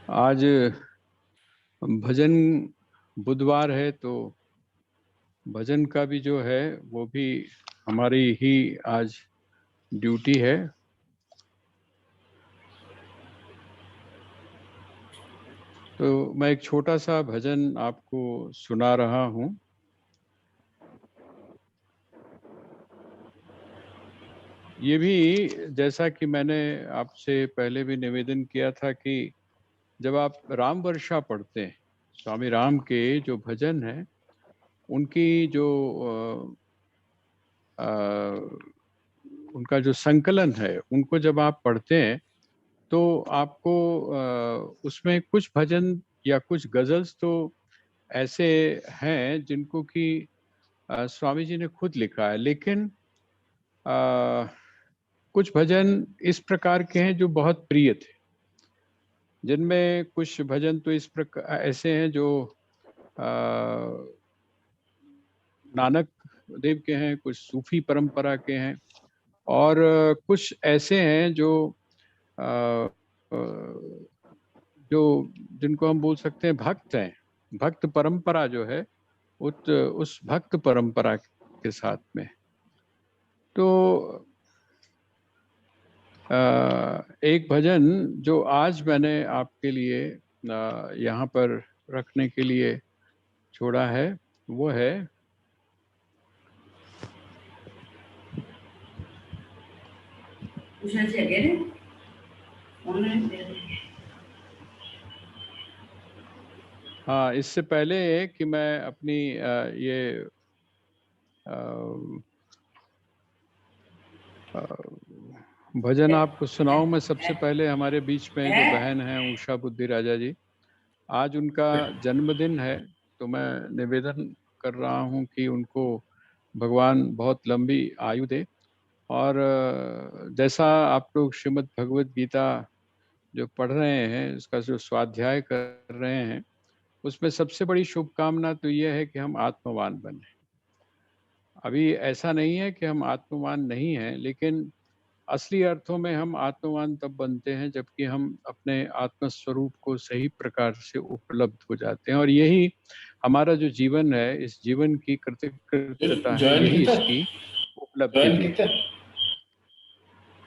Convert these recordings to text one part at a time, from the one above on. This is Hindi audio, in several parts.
आज भजन बुधवार है तो भजन का भी जो है वो भी हमारी ही आज ड्यूटी है। तो मैं एक छोटा सा भजन आपको सुना रहा हूँ। ये भी जैसा कि मैंने आपसे पहले भी निवेदन किया था कि जब आप राम वर्षा पढ़ते हैं, स्वामी राम के जो भजन हैं उनकी जो अ, उनका जो संकलन है उनको जब आप पढ़ते हैं तो आपको उसमें कुछ भजन या कुछ गजल्स तो ऐसे हैं जिनको कि स्वामी जी ने खुद लिखा है, लेकिन अ, कुछ भजन इस प्रकार के हैं जो बहुत प्रिय थे, जिनमें कुछ भजन तो इस प्रकार ऐसे हैं जो अ, नानक देव के हैं, कुछ सूफी परंपरा के हैं और कुछ ऐसे हैं जो अ, अ, जो जिनको हम बोल सकते हैं भक्त हैं। भक्त परंपरा जो है उस भक्त परंपरा के साथ में तो एक भजन जो आज मैंने आपके लिए यहाँ पर रखने के लिए छोड़ा है वो है हाँ। इससे पहले कि मैं अपनी ये भजन आपको सुनाऊं, मैं सबसे पहले हमारे बीच में जो बहन है उषा बुद्धि राजा जी, आज उनका जन्मदिन है। तो मैं निवेदन कर रहा हूं कि उनको भगवान बहुत लंबी आयु दे। और जैसा आप लोग श्रीमद् भगवद गीता जो पढ़ रहे हैं, उसका जो स्वाध्याय कर रहे हैं, उसमें सबसे बड़ी शुभकामना तो यह है कि हम आत्मवान बने। अभी ऐसा नहीं है कि हम आत्मवान नहीं हैं, लेकिन असली अर्थों में हम आत्मवान तब बनते हैं जबकि हम अपने आत्म स्वरूप को सही प्रकार से उपलब्ध हो जाते हैं। और यही हमारा जो जीवन है, इस जीवन की कृतकृत्यता है, ज्वाइन यही कितना इसकी उपलब्धि ज्वाइन भी कितना है।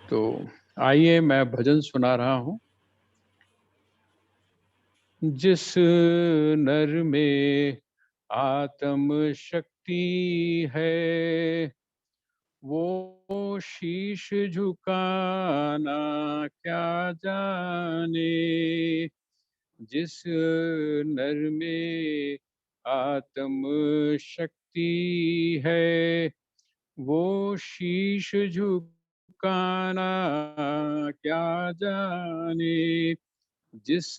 तो आइए मैं भजन सुना रहा हूँ। जिस नर में आत्म शक्ति है, वो शीश झुकाना क्या जाने। जिस नर में आत्म शक्ति है, वो शीश झुकाना क्या जाने। जिस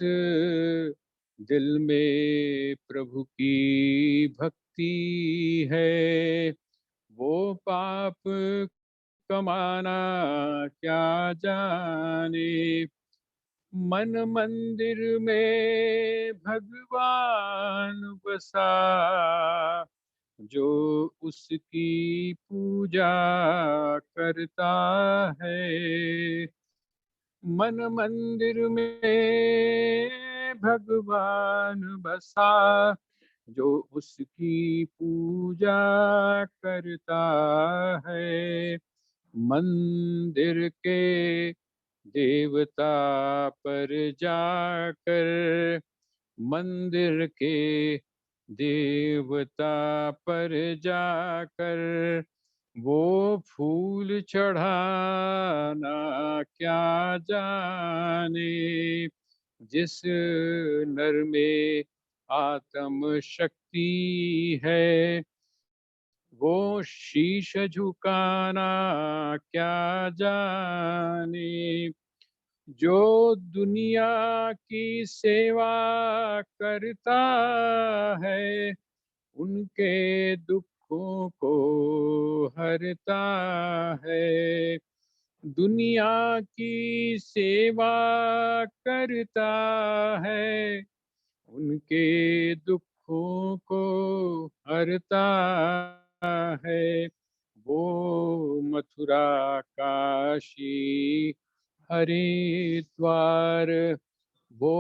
दिल में प्रभु की भक्ति है, वो पाप कमाना क्या जाने। मन मंदिर में भगवान बसा, जो उसकी पूजा करता है। मन मंदिर में भगवान बसा, जो उसकी पूजा करता है। मंदिर के देवता पर जाकर, मंदिर के देवता पर जाकर, वो फूल चढ़ाना क्या जाने। जिस नर में आत्म शक्ति है, वो शीश झुकाना क्या जाने। जो दुनिया की सेवा करता है, उनके दुखों को हरता है। दुनिया की सेवा करता है, उनके दुखों को हरता है। वो मथुरा काशी हरिद्वार, वो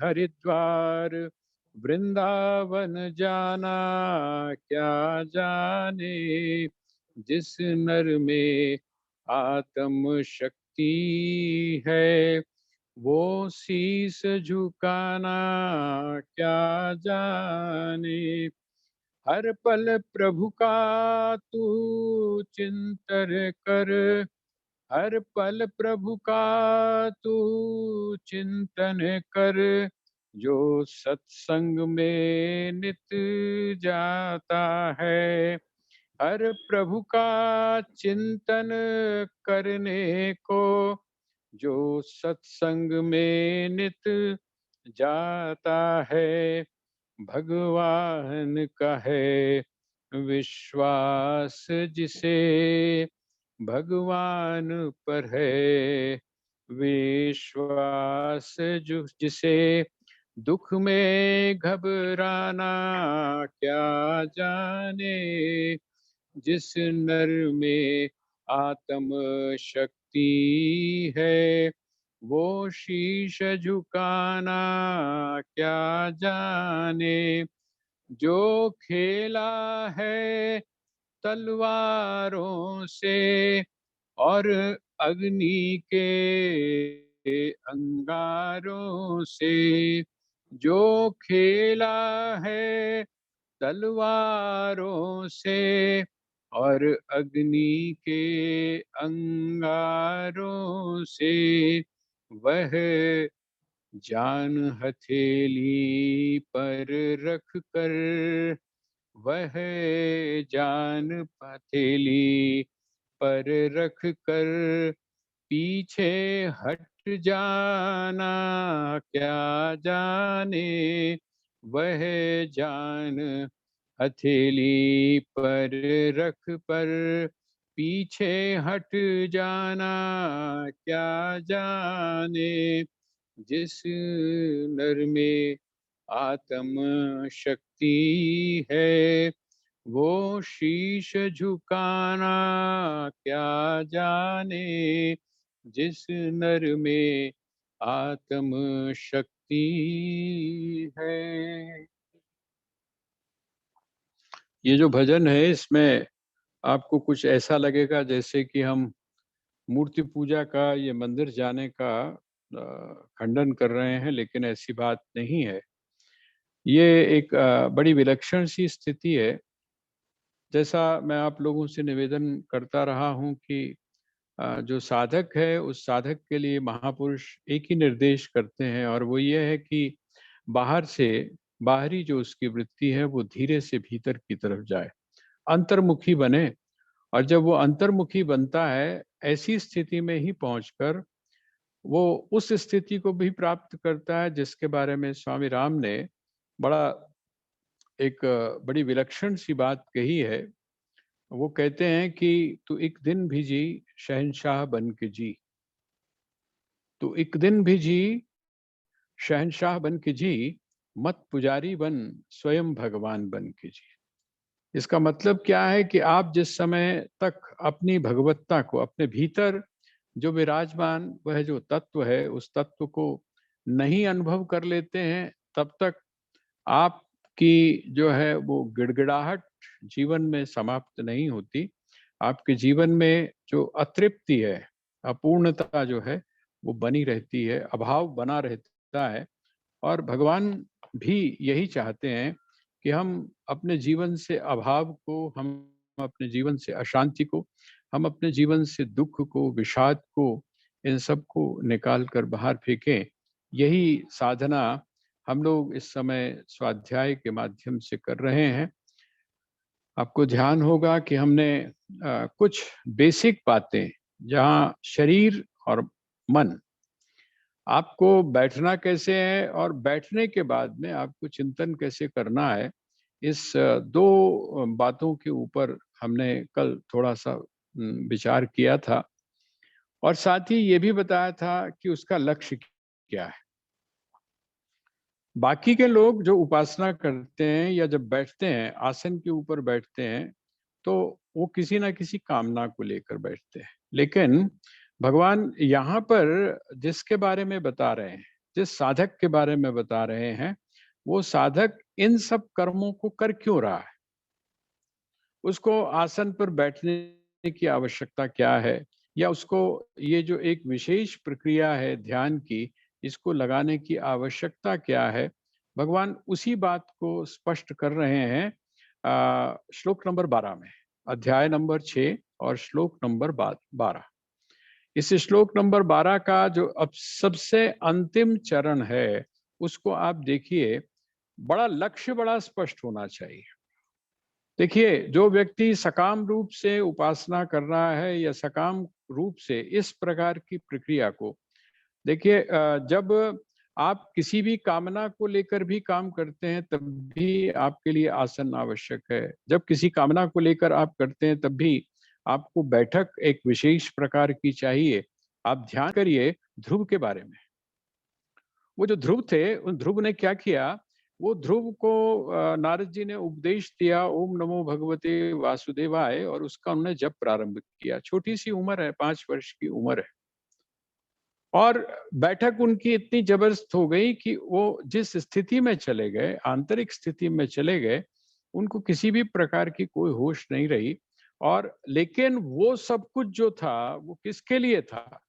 हरिद्वार वृंदावन जाना, क्या जाने जिस नर में आत्म शक्ति है, वो शीस झुकाना, क्या जाने। हर पल प्रभु का तू चिंतन कर, हर पल प्रभु का तू चिंतन कर, जो सत्संग में नित जाता है। हर प्रभु का चिंतन करने को, जो सत्संग में नित जाता है। भगवान का है विश्वास जिसे, भगवान पर है विश्वास जिसे, दुख में घबराना, क्या जाने जिस नर में आत्म शक्ति है, वो शीश झुकाना, क्या जाने। जो खेला है तलवारों से और अग्नि के अंगारों से, जो खेला है तलवारों से और अग्नि के अंगारों से, वह जान हथेली पर रख कर, वह जान हथेली पर रख कर पीछे हट जाना, क्या जाने वह जान हथेली पर रख पर पीछे हट जाना, क्या जाने जिस नर में आत्म शक्ति है, वो शीश झुकाना, क्या जाने जिस नर में आत्म शक्ति है। ये जो भजन है इसमें आपको कुछ ऐसा लगेगा जैसे कि हम मूर्ति पूजा का, ये मंदिर जाने का खंडन कर रहे हैं, लेकिन ऐसी बात नहीं है। ये एक बड़ी विलक्षण सी स्थिति है। जैसा मैं आप लोगों से निवेदन करता रहा हूँ कि जो साधक है उस साधक के लिए महापुरुष एक ही निर्देश करते हैं, और वो ये है कि बाहर से, बाहरी जो उसकी वृत्ति है वो धीरे से भीतर की तरफ जाए, अंतर्मुखी बने। और जब वो अंतर्मुखी बनता है, ऐसी स्थिति में ही पहुंचकर वो उस स्थिति को भी प्राप्त करता है जिसके बारे में स्वामी राम ने बड़ा एक बड़ी विलक्षण सी बात कही है। वो कहते हैं कि तू एक दिन भी जी शहंशाह बन के जी, तू एक दिन भी जी शहंशाह बन के जी, मत पुजारी बन स्वयं भगवान बन के जी। इसका मतलब क्या है कि आप जिस समय तक अपनी भगवत्ता को, अपने भीतर जो विराजमान वह जो तत्व है, उस तत्व को नहीं अनुभव कर लेते हैं, तब तक आपकी जो है वो गिड़गिड़ाहट जीवन में समाप्त नहीं होती। आपके जीवन में जो अतृप्ति है, अपूर्णता जो है वो बनी रहती है, अभाव बना रहता है। और भगवान भी यही चाहते हैं कि हम अपने जीवन से अभाव को, हम अपने जीवन से अशांति को, हम अपने जीवन से दुख को, विषाद को, इन सब को निकाल कर बाहर फेंकें। यही साधना हम लोग इस समय स्वाध्याय के माध्यम से कर रहे हैं। आपको ध्यान होगा कि हमने कुछ बेसिक बातें, जहाँ शरीर और मन, आपको बैठना कैसे है और बैठने के बाद में आपको चिंतन कैसे करना है, इस दो बातों के ऊपर हमने कल थोड़ा सा विचार किया था। और साथ ही ये भी बताया था कि उसका लक्ष्य क्या है। बाकी के लोग जो उपासना करते हैं या जब बैठते हैं, आसन के ऊपर बैठते हैं, तो वो किसी ना किसी कामना को लेकर बैठते हैं। लेकिन भगवान यहाँ पर जिसके बारे में बता रहे हैं, जिस साधक के बारे में बता रहे हैं, वो साधक इन सब कर्मों को कर क्यों रहा है? उसको आसन पर बैठने की आवश्यकता क्या है, या उसको ये जो एक विशेष प्रक्रिया है ध्यान की, इसको लगाने की आवश्यकता क्या है? भगवान उसी बात को स्पष्ट कर रहे हैं श्लोक नंबर 12 में, अध्याय नंबर 6 और श्लोक नंबर 12। इस श्लोक नंबर 12 का जो अब सबसे अंतिम चरण है, उसको आप देखिए, बड़ा लक्ष्य बड़ा स्पष्ट होना चाहिए। देखिए, जो व्यक्ति सकाम रूप से उपासना कर रहा है या सकाम रूप से इस प्रकार की प्रक्रिया को, देखिए जब आप किसी भी कामना को लेकर भी काम करते हैं तब भी आपके लिए आसन आवश्यक है। जब किसी कामना को लेकर आप करते हैं तब भी आपको बैठक एक विशेष प्रकार की चाहिए। आप ध्यान करिए ध्रुव के बारे में। वो जो ध्रुव थे, उन ध्रुव ने क्या किया, वो ध्रुव को नारद जी ने उपदेश दिया, ओम नमो भगवते वासुदेवाय, और उसका उन्होंने जप प्रारंभ किया। छोटी सी उम्र है, 5 वर्ष की उम्र है, और बैठक उनकी इतनी जबरदस्त हो गई कि वो जिस स्थिति में चले गए, आंतरिक स्थिति में चले गए, उनको किसी भी प्रकार की कोई होश नहीं रही। और लेकिन वो सब कुछ जो था वो किसके लिए था?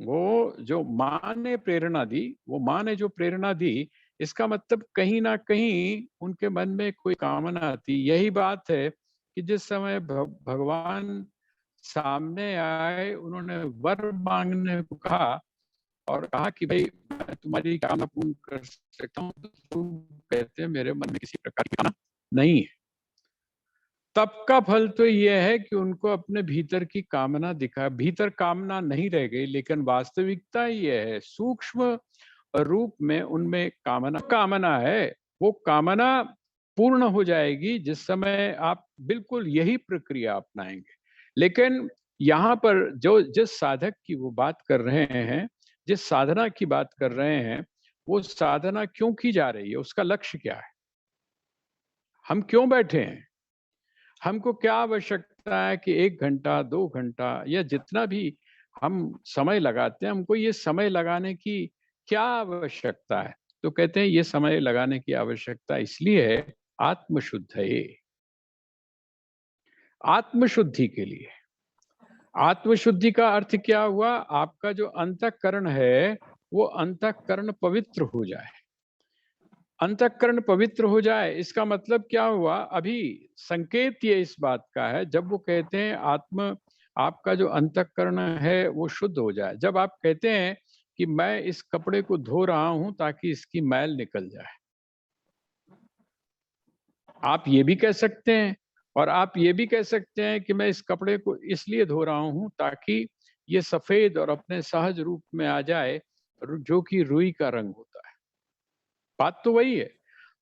वो जो माँ ने प्रेरणा दी, वो माँ ने जो प्रेरणा दी, इसका मतलब कहीं ना कहीं उनके मन में कोई कामना थी। यही बात है कि जिस समय भगवान सामने आए, उन्होंने वर मांगने को कहा और कहा कि भाई मैं तुम्हारी कामना पूर्ण कर सकता हूँ, तो कहते हैं मेरे मन में किसी प्रकार की कामना नहीं है। तब का फल तो यह है कि उनको अपने भीतर की कामना दिखा, भीतर कामना नहीं रह गई, लेकिन वास्तविकता यह है सूक्ष्म रूप में उनमें कामना है। वो कामना पूर्ण हो जाएगी जिस समय आप बिल्कुल यही प्रक्रिया अपनाएंगे। लेकिन यहाँ पर जो जिस साधक की वो बात कर रहे हैं, जिस साधना की बात कर रहे हैं, वो साधना क्यों की जा रही है, उसका लक्ष्य क्या है? हम क्यों बैठे हैं? हमको क्या आवश्यकता है कि 1 घंटा, 2 घंटा या जितना भी हम समय लगाते हैं, हमको ये समय लगाने की क्या आवश्यकता है? तो कहते हैं ये समय लगाने की आवश्यकता इसलिए है, आत्मशुद्ध है ये। आत्मशुद्धि के लिए। आत्मशुद्धि का अर्थ क्या हुआ? आपका जो अंतःकरण है, वो अंतःकरण पवित्र हो जाए। अंतःकरण पवित्र हो जाए, इसका मतलब क्या हुआ? अभी संकेत ये इस बात का है, जब वो कहते हैं आपका जो अंतःकरण है वो शुद्ध हो जाए। जब आप कहते हैं कि मैं इस कपड़े को धो रहा हूं ताकि इसकी मैल निकल जाए, आप ये भी कह सकते हैं। और आप ये भी कह सकते हैं कि मैं इस कपड़े को इसलिए धो रहा हूं ताकि ये सफेद और अपने सहज रूप में आ जाए, जो कि रुई का रंग होता है। बात तो वही है,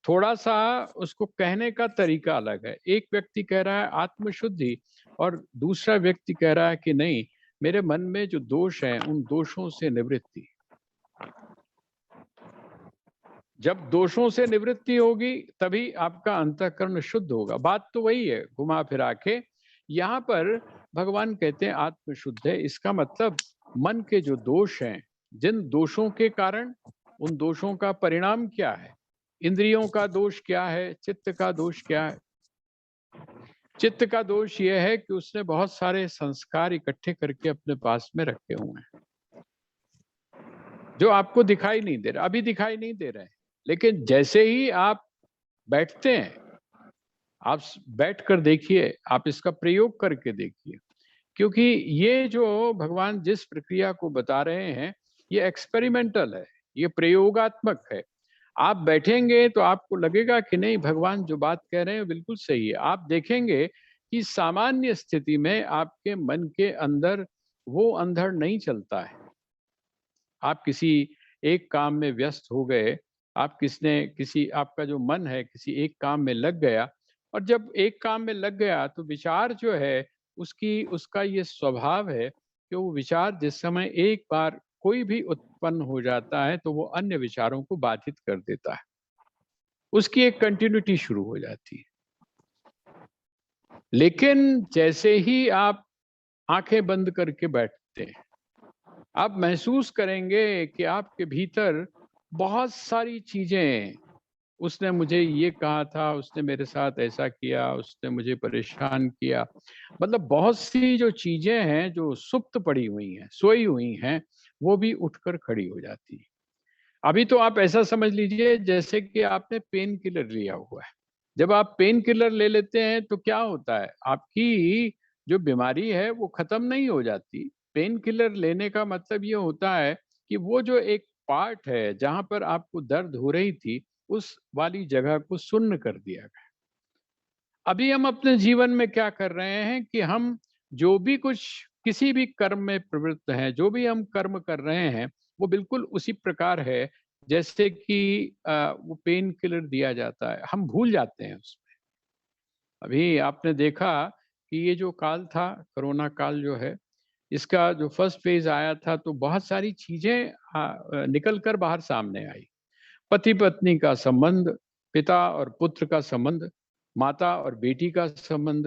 थोड़ा सा उसको कहने का तरीका अलग है। एक व्यक्ति कह रहा है आत्मशुद्धि, और दूसरा व्यक्ति कह रहा है कि नहीं, मेरे मन में जो दोष हैं उन दोषों से निवृत्ति। जब दोषों से निवृत्ति होगी तभी आपका अंतःकरण शुद्ध होगा। बात तो वही है, घुमा फिरा के यहाँ पर भगवान कहते हैं आत्मशुद्ध है। इसका मतलब मन के जो दोष हैं, जिन दोषों के कारण, उन दोषों का परिणाम क्या है? इंद्रियों का दोष क्या है? चित्त का दोष क्या है? चित्त का दोष यह है कि उसने बहुत सारे संस्कार इकट्ठे करके अपने पास में रखे हुए हैं, जो आपको दिखाई नहीं दे रहा, अभी दिखाई नहीं दे रहे हैं। लेकिन जैसे ही आप बैठते हैं, आप बैठ कर देखिए, आप इसका प्रयोग करके देखिए, क्योंकि ये जो भगवान जिस प्रक्रिया को बता रहे हैं, ये एक्सपेरिमेंटल है, ये प्रयोगात्मक है। आप बैठेंगे तो आपको लगेगा कि नहीं, भगवान जो बात कह रहे हैं बिल्कुल सही है। आप देखेंगे कि सामान्य स्थिति में आपके मन के अंदर वो अंधड़ नहीं चलता है। आप किसी एक काम में व्यस्त हो गए, आप किसी आपका जो मन है किसी एक काम में लग गया, और जब एक काम में लग गया तो विचार जो है उसका ये स्वभाव है कि वो विचार जिस समय एक बार कोई भी उत्पन्न हो जाता है तो वो अन्य विचारों को बाधित कर देता है, उसकी एक कंटिन्यूटी शुरू हो जाती है। लेकिन जैसे ही आप आंखें बंद करके बैठते हैं, आप महसूस करेंगे कि आपके भीतर बहुत सारी चीजें, उसने मुझे ये कहा था, उसने मेरे साथ ऐसा किया, उसने मुझे परेशान किया, मतलब बहुत सी जो चीजें हैं जो सुप्त पड़ी हुई हैं, सोई हुई हैं, वो भी उठकर खड़ी हो जाती हैं। अभी तो आप ऐसा समझ लीजिए जैसे कि आपने पेन किलर लिया हुआ है। जब आप पेन किलर ले लेते हैं तो क्या होता है, आपकी जो बीमारी है वो खत्म नहीं हो जाती। पेन किलर लेने का मतलब ये होता है कि वो जो एक पार्ट है जहां पर आपको दर्द हो रही थी, उस वाली जगह को सुन्न कर दिया गया। अभी हम अपने जीवन में क्या कर रहे हैं कि हम जो भी कुछ किसी भी कर्म में प्रवृत्त हैं, जो भी हम कर्म कर रहे हैं, वो बिल्कुल उसी प्रकार है जैसे कि वो पेन किलर दिया जाता है, हम भूल जाते हैं उसमें। अभी आपने देखा कि ये जो काल था, कोरोना काल जो है, इसका जो फर्स्ट फेज आया था तो बहुत सारी चीजें निकल कर बाहर सामने आई। पति पत्नी का संबंध, पिता और पुत्र का संबंध, माता और बेटी का संबंध,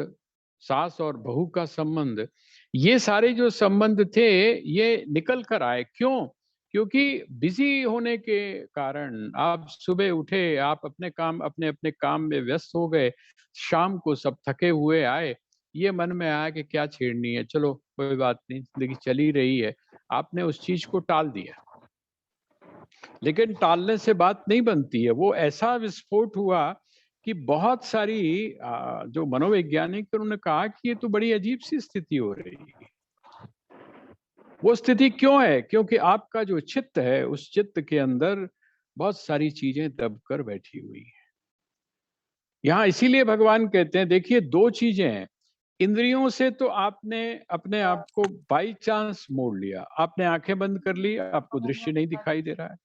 सास और बहू का संबंध, ये सारे जो संबंध थे ये निकल कर आए। क्यों? क्योंकि बिजी होने के कारण आप सुबह उठे, आप अपने अपने काम में व्यस्त हो गए, शाम को सब थके हुए आए, ये मन में आया कि क्या छेड़नी है, चलो कोई बात नहीं, जिंदगी चल ही रही है, आपने उस चीज को टाल दिया। लेकिन टालने से बात नहीं बनती है, वो ऐसा विस्फोट हुआ कि बहुत सारी जो मनोवैज्ञानिक उन्होंने कहा कि ये तो बड़ी अजीब सी स्थिति हो रही है। वो स्थिति क्यों है? क्योंकि आपका जो चित्त है, उस चित्त के अंदर बहुत सारी चीजें दबकर बैठी हुई हैं। यहाँ इसीलिए भगवान कहते हैं, देखिए दो चीजें हैं। इंद्रियों से तो आपने अपने आप को बाई चांस मोड़ लिया, आपने आंखें बंद कर ली, आपको दृश्य नहीं दिखाई दे रहा है।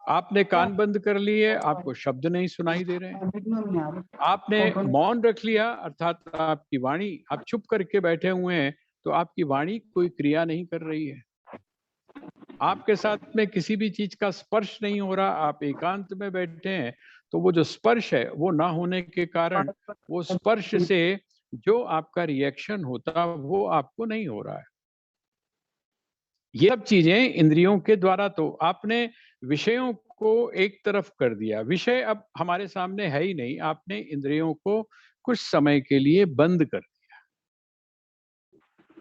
आपने कान बंद कर लिए, आपको शब्द नहीं सुनाई दे रहे हैं। आपने मौन रख लिया, अर्थात आपकी वाणी, आप चुप करके बैठे हुए हैं, तो आपकी वाणी कोई क्रिया नहीं कर रही है। आपके साथ में किसी भी चीज का स्पर्श नहीं हो रहा, आप एकांत में बैठे हैं, तो वो जो स्पर्श है वो ना होने के कारण वो स्पर्श से जो आपका रिएक्शन होता वो आपको नहीं हो रहा है। ये सब चीजें इंद्रियों के द्वारा, तो आपने विषयों को एक तरफ कर दिया, विषय अब हमारे सामने है ही नहीं, आपने इंद्रियों को कुछ समय के लिए बंद कर दिया,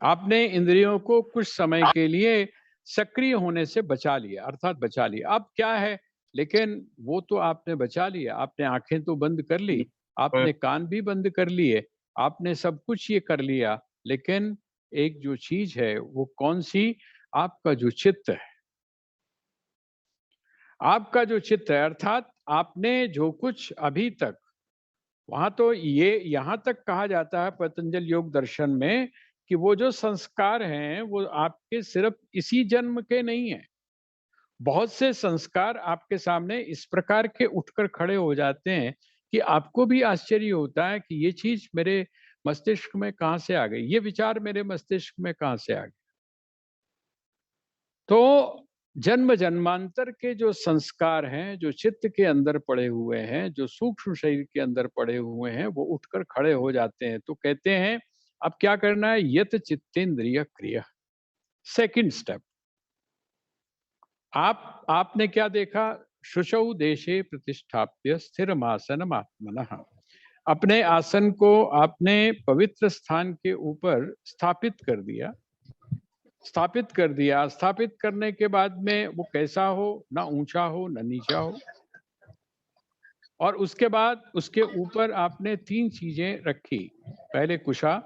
आपने इंद्रियों को कुछ समय के लिए सक्रिय होने से बचा लिया, अर्थात बचा लिया। अब क्या है, लेकिन वो तो आपने बचा लिया, आपने आंखें तो बंद कर ली, आपने कान भी बंद कर लिए, आपने सब कुछ ये कर लिया, लेकिन एक जो चीज है वो कौन सी, आपका जो चित्त है, आपका जो चित्त है, अर्थात आपने जो कुछ अभी तक, वहां तो ये यहां तक कहा जाता है पतंजल योग दर्शन में कि वो जो संस्कार हैं वो आपके सिर्फ इसी जन्म के नहीं है। बहुत से संस्कार आपके सामने इस प्रकार के उठकर खड़े हो जाते हैं कि आपको भी आश्चर्य होता है कि ये चीज मेरे मस्तिष्क में कहां से आ गई, ये विचार मेरे मस्तिष्क में कहां से आ गए। तो जन्म जन्मांतर के जो संस्कार हैं, जो चित्त के अंदर पड़े हुए हैं, जो सूक्ष्म शरीर के अंदर पड़े हुए हैं, वो उठकर खड़े हो जाते हैं। तो कहते हैं अब क्या करना है, यत चित्तेंद्रिय क्रिया, सेकंड स्टेप। आपने क्या देखा, शुचौ देशे प्रतिष्ठाप्य स्थिरमासनम आत्मनः, अपने आसन को आपने पवित्र स्थान के ऊपर स्थापित कर दिया। स्थापित कर दिया, स्थापित करने के बाद में वो कैसा हो, ना ऊंचा हो ना नीचा हो, और उसके बाद उसके ऊपर आपने तीन चीजें रखी। पहले कुशा,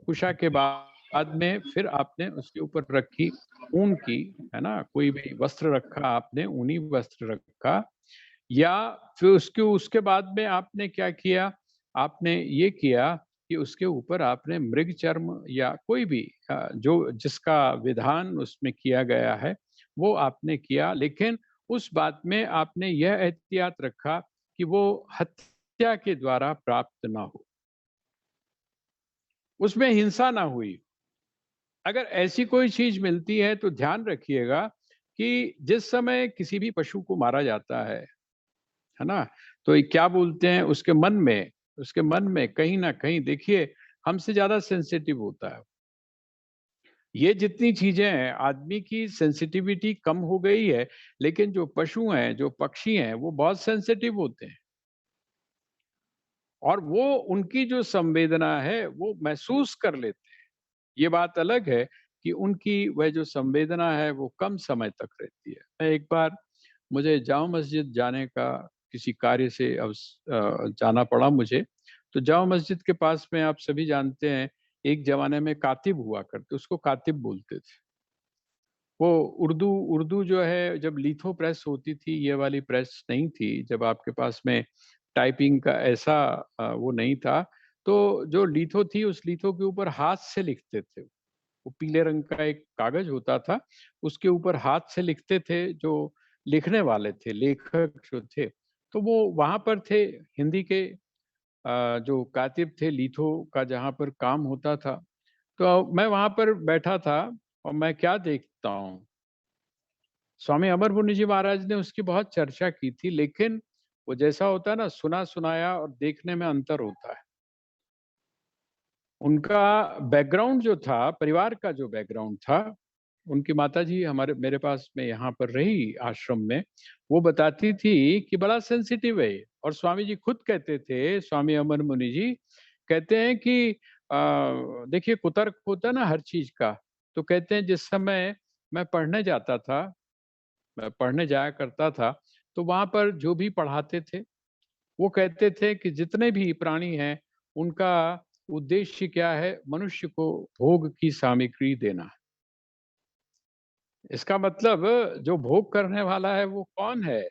कुशा के बाद में फिर आपने उसके ऊपर रखी ऊन की, है ना, कोई भी वस्त्र रखा आपने, ऊनी वस्त्र रखा। या फिर उसके उसके बाद में आपने क्या किया, आपने ये किया कि उसके ऊपर आपने मृग चर्म या कोई भी जो जिसका विधान उसमें किया गया है वो आपने किया, लेकिन उस बात में आपने यह एहतियात रखा कि वो हत्या के द्वारा प्राप्त ना हो, उसमें हिंसा ना हुई। अगर ऐसी कोई चीज मिलती है तो ध्यान रखिएगा कि जिस समय किसी भी पशु को मारा जाता है ना, तो ये क्या बोलते हैं, उसके मन में कहीं ना कहीं देखिए हमसे ज्यादा सेंसिटिव होता है। ये जितनी चीजें हैं, आदमी की सेंसिटिविटी कम हो गई है, लेकिन जो पशु हैं, जो पक्षी हैं, वो बहुत सेंसिटिव होते हैं और वो उनकी जो संवेदना है वो महसूस कर लेते हैं। ये बात अलग है कि उनकी वह जो संवेदना है वो कम समय तक रहती है। मैं एक बार मुझे जामा मस्जिद जाने का किसी कार्य से जाना पड़ा मुझे। तो जामा मस्जिद के पास में आप सभी जानते हैं, एक ज़माने में कातिब हुआ करते, उसको कातिब बोलते थे। वो उर्दू उर्दू जो है जब लिथो प्रेस होती थी, ये वाली प्रेस नहीं थी, जब आपके पास में टाइपिंग का ऐसा वो नहीं था, तो जो लिथो थी उस लिथो के ऊपर हाथ से लिखते थे। वो पीले रंग का एक कागज होता था, उसके ऊपर हाथ से लिखते थे जो लिखने वाले थे, लेखक जो थे। तो वो वहाँ पर थे हिंदी के जो कातिब थे लिथो का जहाँ पर काम होता था। तो मैं वहाँ पर बैठा था और मैं क्या देखता हूँ, स्वामी अमर मुनि जी महाराज ने उसकी बहुत चर्चा की थी, लेकिन वो जैसा होता है ना, सुना-सुनाया और देखने में अंतर होता है। उनका बैकग्राउंड जो था, परिवार का जो बैकग्राउंड था, उनकी माताजी हमारे मेरे पास में यहाँ पर रही आश्रम में, वो बताती थी कि बड़ा सेंसिटिव है ये। और स्वामी जी खुद कहते थे, स्वामी अमर मुनि जी, कहते हैं कि देखिए कुतर्क होता है ना हर चीज़ का, तो कहते हैं जिस समय मैं पढ़ने जाता था, मैं पढ़ने जाया करता था, तो वहाँ पर जो भी पढ़ाते थे, वो कहते थे कि जितने भी प्राणी हैं, उनका उद्देश्य क्या है? मनुष्य को भोग की सामग्री देना है। इसका मतलब जो भोग करने वाला है वो कौन है?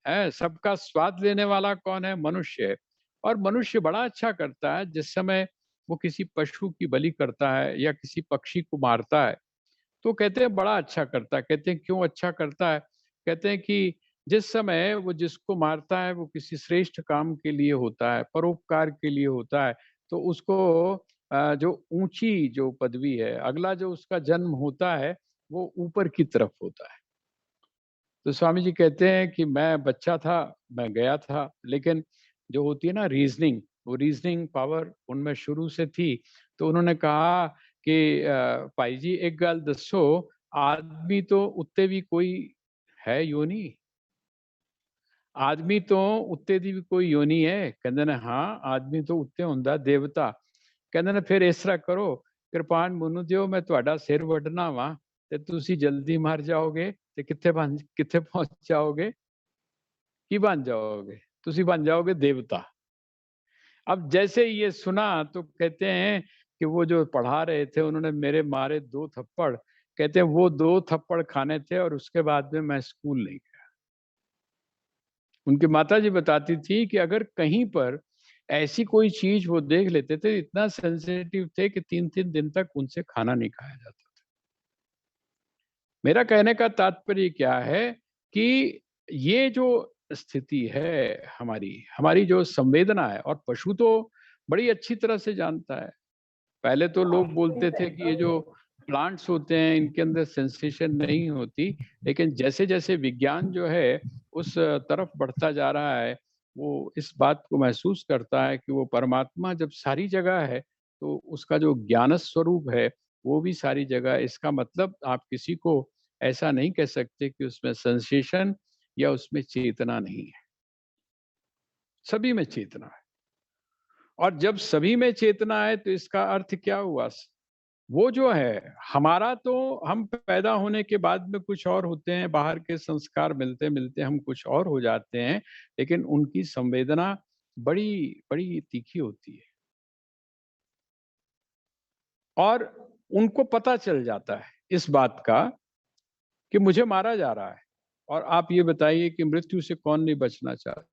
हैं? सबका स्वाद लेने वाला कौन है? मनुष्य है। और मनुष्य बड़ा अच्छा करता है जिस समय वो किसी पशु की बलि करता है या किसी पक्षी को मारता है, तो कहते हैं बड़ा अच्छा करता है। कहते हैं क्यों अच्छा करता है? कहते हैं कि जिस समय वो जिसको मारता है वो किसी श्रेष्ठ काम के लिए होता है, परोपकार के लिए होता है, तो उसको जो ऊँची जो पदवी है, अगला जो उसका जन्म होता है, वो ऊपर की तरफ होता है। तो स्वामी जी कहते हैं कि मैं बच्चा था, मैं गया था, लेकिन जो होती है ना रीज़निंग, वो रीज़निंग पावर उनमें शुरू से थी। तो उन्होंने कहा कि "भाई जी एक गल दस्सो, आदमी तो उत्ते भी कोई है योनी? आदमी तो उत्ते दी भी कोई योनी है?" ਕਹਿੰਦੇ ਨੇ "ਹਾਂ, ਆਦਮੀ ਤੋਂ ਉੱਤੇ ਹੁੰਦਾ ਦੇਵਤਾ।" ਕਹਿੰਦੇ ਨੇ "ਫਿਰ ਇਸ ਤਰ੍ਹਾਂ ਕਰੋ, ਕਿਰਪਾਨ ਮੈਨੂੰ ਦਿਓ, ਮੈਂ ਤੁਹਾਡਾ ਸਿਰ ਵੱਢਣਾ ਵਾਂ ਤੇ ਤੁਸੀਂ ਜਲਦੀ ਮਰ ਜਾਓਗੇ ਤੇ ਕਿੱਥੇ ਪਹੁੰਚ ਜਾਓਗੇ? ਕੀ ਬਣ जाओगे? ਤੁਸੀਂ बन जाओगे देवता। अब जैसे ही ये सुना तो कहते हैं कि वो जो पढ़ा रहे थे उन्होंने मेरे मारे 2 थप्पड़। कहते हैं वो 2 थप्पड़ खाने थे और उसके बाद में मैं स्कूल नहीं गया। उनकी माताजी बताती थी कि अगर कहीं पर ऐसी कोई चीज़ वो देख लेते थे, इतना सेंसिटिव थे कि 3-3 दिन तक उनसे खाना नहीं खाया जाता था। मेरा कहने का तात्पर्य क्या है कि ये जो स्थिति है हमारी, हमारी जो संवेदना है, और पशु तो बड़ी अच्छी तरह से जानता है। पहले तो लोग बोलते थे कि ये जो प्लांट्स होते हैं इनके अंदर सेंसेशन नहीं होती, लेकिन जैसे-जैसे विज्ञान जो है उस तरफ बढ़ता जा रहा है, वो इस बात को महसूस करता है कि वो परमात्मा जब सारी जगह है, तो उसका जो ज्ञान स्वरूप है, वो भी सारी जगह है। इसका मतलब आप किसी को ऐसा नहीं कह सकते कि उसमें सेंसेशन या उसमें चेतना नहीं है। सभी में चेतना है। और जब सभी में चेतना है तो इसका अर्थ क्या हुआ? वो जो है, हमारा तो हम पैदा होने के बाद में कुछ और होते हैं, बाहर के संस्कार मिलते-मिलते हम कुछ और हो जाते हैं, लेकिन उनकी संवेदना बड़ी बड़ी तीखी होती है। और उनको पता चल जाता है इस बात का कि मुझे मारा जा रहा है। और आप ये बताइए कि मृत्यु से कौन नहीं बचना चाहता?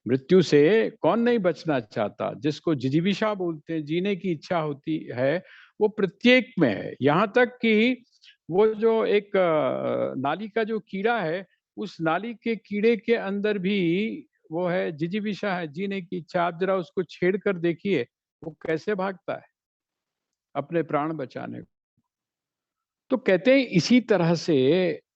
मृत्यु से कौन नहीं बचना चाहता? जिसको जिजीविषा बोलते हैं, जीने की इच्छा होती है, वो प्रत्येक में है। यहाँ तक कि वो जो एक नाली का जो कीड़ा है, उस नाली के कीड़े के अंदर भी वो है, जिजीविषा है, जीने की इच्छा। आप ज़रा उसको छेड़ कर देखिए, वो कैसे भागता है अपने प्राण बचाने को। तो कहते हैं इसी तरह से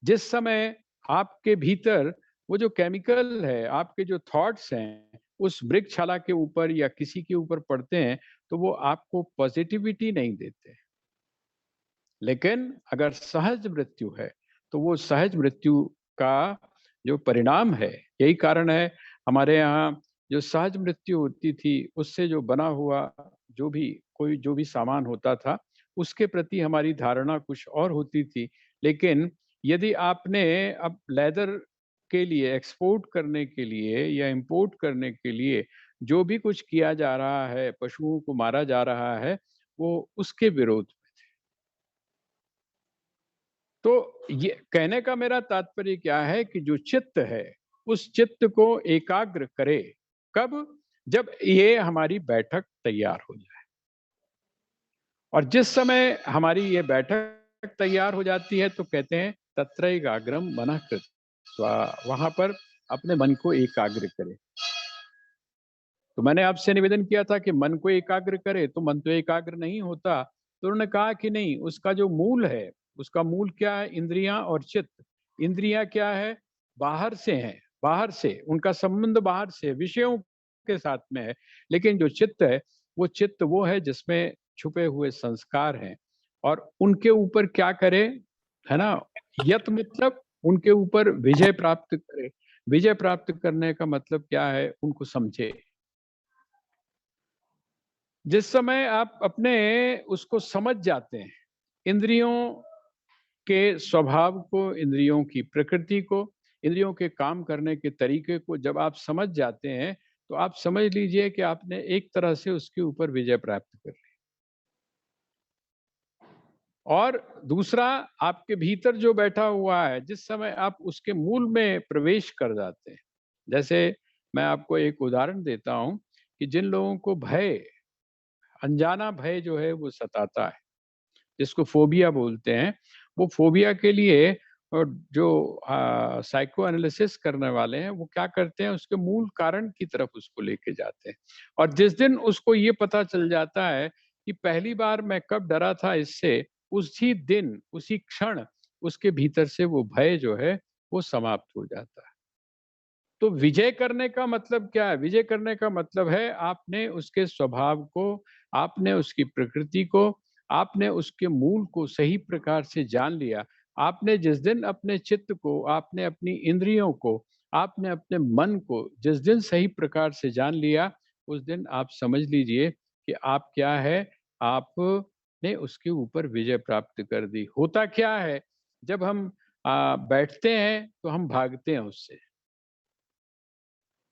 जिस समय आपके भीतर वो जो केमिकल है, आपके जो थॉट्स हैं, उस वृक्षशाला के ऊपर या किसी के ऊपर पड़ते हैं, तो वो आपको पॉजिटिविटी नहीं देते। लेकिन अगर सहज मृत्यु है तो वो सहज मृत्यु का जो परिणाम है, यही कारण है हमारे यहाँ जो सहज मृत्यु होती थी उससे जो बना हुआ जो भी सामान होता था उसके प्रति हमारी धारणा कुछ और होती थी। लेकिन यदि आपने अब लेदर के लिए एक्सपोर्ट करने के लिए या इंपोर्ट करने के लिए जो भी कुछ किया जा रहा है, पशुओं को मारा जा रहा है, वो उसके विरोध। तो ये कहने का मेरा तात्पर्य क्या है कि जो चित्त है, उस चित्त को एकाग्र करे। कब? जब ये हमारी बैठक तैयार हो जाए। और जिस समय हमारी ये बैठक तैयार हो जाती है तो कहते हैं तत्रैकाग्रम मनः कृत्वा, वहां पर अपने मन को एकाग्र करे। तो मैंने आपसे निवेदन किया था कि मन को एकाग्र करे, तो मन तो एकाग्र नहीं होता। तो उन्होंने कहा कि नहीं, उसका जो मूल है, उसका मूल क्या है? इंद्रियां और चित्त। इंद्रियां क्या है? बाहर से हैं, बाहर से उनका संबंध बाहर से विषयों के साथ में है। लेकिन जो चित्त है, वो चित्त वो है जिसमें छुपे हुए संस्कार हैं। और उनके ऊपर क्या करे, है ना? यत मतलब उनके ऊपर विजय प्राप्त करे। विजय प्राप्त करने का मतलब क्या है? उनको समझे। जिस समय आप अपने उसको समझ जाते हैं, इंद्रियों के स्वभाव को, इंद्रियों की प्रकृति को, इंद्रियों के काम करने के तरीके को जब आप समझ जाते हैं, तो आप समझ लीजिए कि आपने एक तरह से उसके ऊपर विजय प्राप्त कर ली। और दूसरा, आपके भीतर जो बैठा हुआ है, जिस समय आप उसके मूल में प्रवेश कर जाते हैं, जैसे मैं आपको एक उदाहरण देता हूँ कि जिन लोगों को भय, अनजाना भय जो है वो सताता है, जिसको फोबिया बोलते हैं, वो फोबिया के लिए जो साइको एनालिसिस करने वाले हैं, वो क्या करते हैं, उसके मूल कारण की तरफ उसको लेके जाते हैं। और जिस दिन उसको ये पता चल जाता है कि पहली बार मैं कब डरा था इससे, उसी दिन, उसी क्षण उसके भीतर से वो भय जो है वो समाप्त हो जाता है। तो विजय करने का मतलब क्या है? विजय करने का मतलब है आपने उसके स्वभाव को, आपने उसकी प्रकृति को, आपने उसके मूल को सही प्रकार से जान लिया। आपने जिस दिन अपने चित्त को, आपने अपनी इंद्रियों को, आपने अपने मन को जिस दिन सही प्रकार से जान लिया, उस दिन आप समझ लीजिए कि आप क्या है, आपने उसके ऊपर विजय प्राप्त कर दी। होता क्या है, जब हम बैठते हैं तो हम भागते हैं उससे।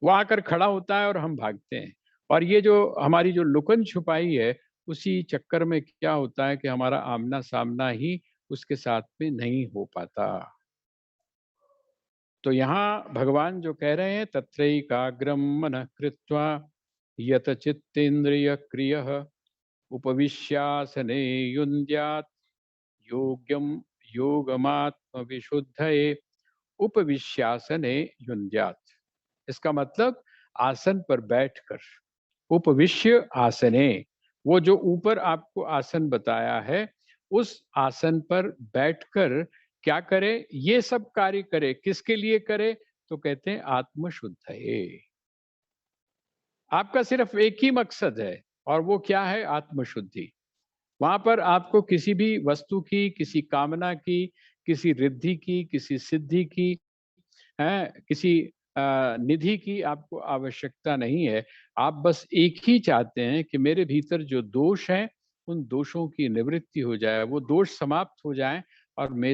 वो आकर खड़ा होता है और हम भागते हैं। और ये जो हमारी जो लुकन छुपाई है, उसी चक्कर में क्या होता है कि हमारा आमना-सामना ही उसके साथ में नहीं हो पाता। तो यहाँ भगवान जो कह रहे हैं तत्रैकाग्रं मनः कृत्वा यत चित्तेन्द्रियक्रियः उपविश्यासने युञ्ज्यात् योग्यं योगमात्मविशुद्धये उपविश्यासने युञ्ज्यात्। इसका मतलब आसन पर बैठकर, उपविश्य आसने, वो जो ऊपर आपको आसन बताया है, उस आसन पर बैठकर क्या करे, ये सब कार्य करे। किसके लिए करे? तो कहते हैं आत्मशुद्धये। आपका सिर्फ एक ही मकसद है, और वो क्या है? आत्मशुद्धि। वहां पर आपको किसी भी वस्तु की, किसी कामना की, किसी रिद्धि की, किसी सिद्धि की, है किसी निधि की आपको आवश्यकता नहीं है। आप बस एक ही चाहते हैं कि मेरे भीतर जो दोष हैं, उन दोषों की निवृत्ति हो जाए, वो दोष समाप्त हो जाएं और मैं